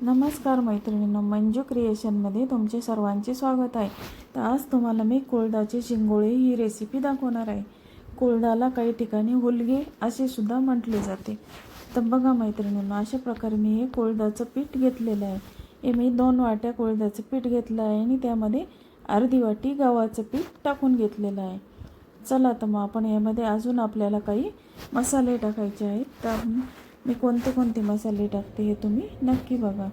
नमस्कार मैत्रिणींनो, मंजू क्रिएशनमध्ये तुमचे सर्वांचे स्वागत आहे. तर आज तुम्हाला मी कुळदाचे शिंगोळे ही रेसिपी दाखवणार आहे. कुळदाला काही ठिकाणी हुलगे असे सुद्धा म्हटले जाते. तर बघा मैत्रिणींनो, अशा प्रकारे मी हे कुळदाचं पीठ घेतलेलं आहे. हे मी 2 वाट्या कुळदाचं पीठ घेतलं आहे आणि त्यामध्ये अर्धी वाटी गव्हाचं पीठ टाकून घेतलेलं आहे. चला तर मग आपण यामध्ये अजून आपल्याला काही मसाले टाकायचे आहेत. तर मी कोणते मसाले टाकते हे तुम्ही नक्की बघा.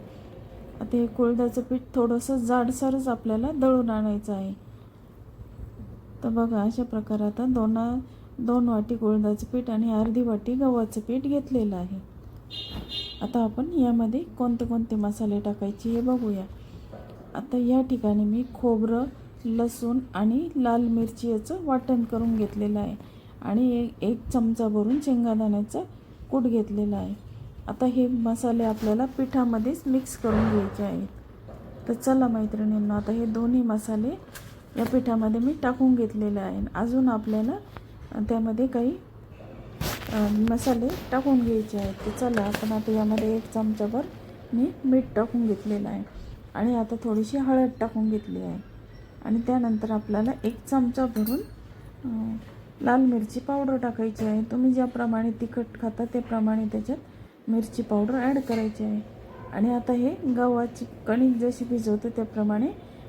आता हे कुळदाचं पीठ थोडंसं जाडसरच आपल्याला दळून आणायचं आहे. तर बघा, अशा प्रकारे आता 2 वाटी कुळदाचं पीठ आणि अर्धी वाटी गव्हाचं पीठ घेतलेलं आहे. आता आपण यामध्ये कोणते मसाले टाकायचे हे बघूया. आता या ठिकाणी मी खोबरं, लसूण आणि लाल मिरची याचं वाटण करून घेतलेलं आहे आणि एक चमचा भरून शेंगदाण्याचं कूट घेतलेला आहे. आता हे मसाले आपल्याला पिठामध्येच मिक्स करून घ्यायचे आहेत. तर चला मैत्रिणींनो, आता हे दोन्ही मसाले या पिठामध्ये मी टाकून घेतलेले आहे. अजून आपल्याला त्यामध्ये काही मसाले टाकून घ्यायचे आहेत. तर चला, आपण आता यामध्ये 1 चमचाभर मी मीठ टाकून घेतलेलं आहे आणि आता थोडीशी हळद टाकून घेतली आहे आणि त्यानंतर आपल्याला 1 चमचा भरून लाल मिरची पावडर टाकायची आहे. तुम्ही ज्याप्रमाणे तिखट खाता त्याप्रमाणे त्याच्यात मिरची पावडर ॲड करायची आहे. आणि आता हे गव्हाची कणिक जशी भिजवतो त्याप्रमाणे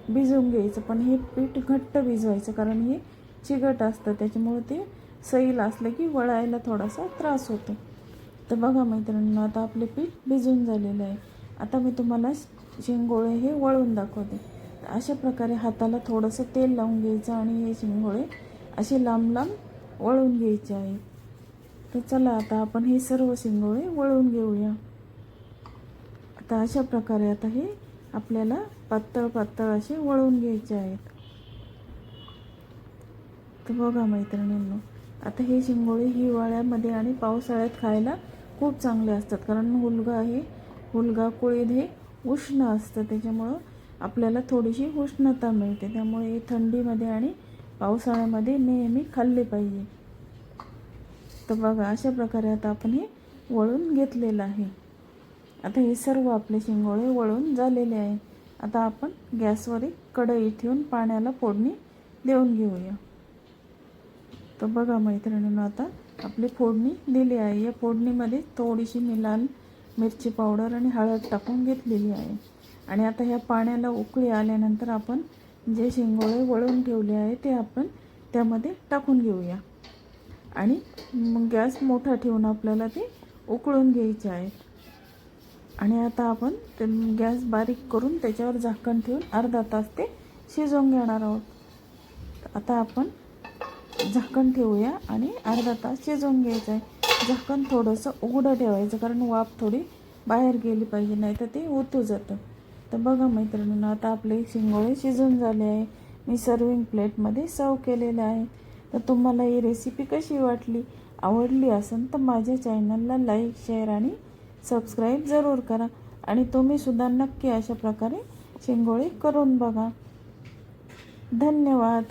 भिजवून घ्यायचं. पण हे पीठ घट्ट भिजवायचं, कारण हे चिकट असतं, त्याच्यामुळे ते सैल असलं की वळायला थोडासा त्रास होतो. तर बघा मैत्रिणींनो, आता आपले पीठ भिजून झालेलं आहे. आता मी तुम्हाला शिंगोळे हे वळून दाखवते. अशा प्रकारे हाताला थोडंसं तेल लावून घ्यायचं आणि हे शिंगोळे असे लांब लांब वळून घ्यायचे आहेत. तर चला, आता आपण हे सर्व शिंगोळे वळून घेऊया. आता अशा प्रकारे आता हे आपल्याला पातळ असे वळून घ्यायचे आहेत. तर बघा मैत्रिणींनो, आता हे शिंगोळे हिवाळ्यामध्ये आणि पावसाळ्यात खायला खूप चांगले असतात, कारण हुलगा कुळीद हे उष्ण असतं, त्याच्यामुळं आपल्याला थोडीशी उष्णता मिळते. त्यामुळे थंडीमध्ये आणि पावसाळ्यामध्ये नेहमी खाल्ले पाहिजे. तर बघा, अशा प्रकारे आता आपण हे वळून घेतलेलं आहे. आता हे सर्व आपले शिंगोळे वळून झालेले आहे. आता आपण गॅसवर एक कढई ठेवून पाण्याला फोडणी देऊन घेऊया. तर बघा मैत्रिणींनो, आता आपली फोडणी दिली आहे. या फोडणीमध्ये थोडीशी मी लाल मिरची पावडर आणि हळद टाकून घेतलेली आहे. आणि आता ह्या पाण्याला उकळी आल्यानंतर आपण जे शिंगोळे वळून ठेवले आहे ते आपण त्यामध्ये टाकून घेऊया आणि मग गॅस मोठा ठेवून आपल्याला ते उकळून घ्यायचे आहेत. आणि आता आपण ते गॅस बारीक करून त्याच्यावर झाकण ठेवून अर्धा तास ते शिजवून घेणार आहोत. आता आपण झाकण ठेवूया आणि अर्धा तास शिजवून घ्यायचं आहे. झाकण थोडंसं उघडं ठेवायचं, कारण वाफ थोडी बाहेर गेली पाहिजे, नाही तर ते ओतू जातं. तर बघा मैत्रिणींनो, आता आपले शिंगोळे शिजून झाले आहे. मी सर्विंग प्लेटमध्ये सर्व केलेले आहे. तर तुम्हाला ही रेसिपी कशी वाटली, आवडली असेल तर माझ्या चॅनलला लाईक, शेअर आणि सबस्क्राईब जरूर करा. आणि तुम्हीसुद्धा नक्की अशा प्रकारे शिंगोळे करून बघा. धन्यवाद.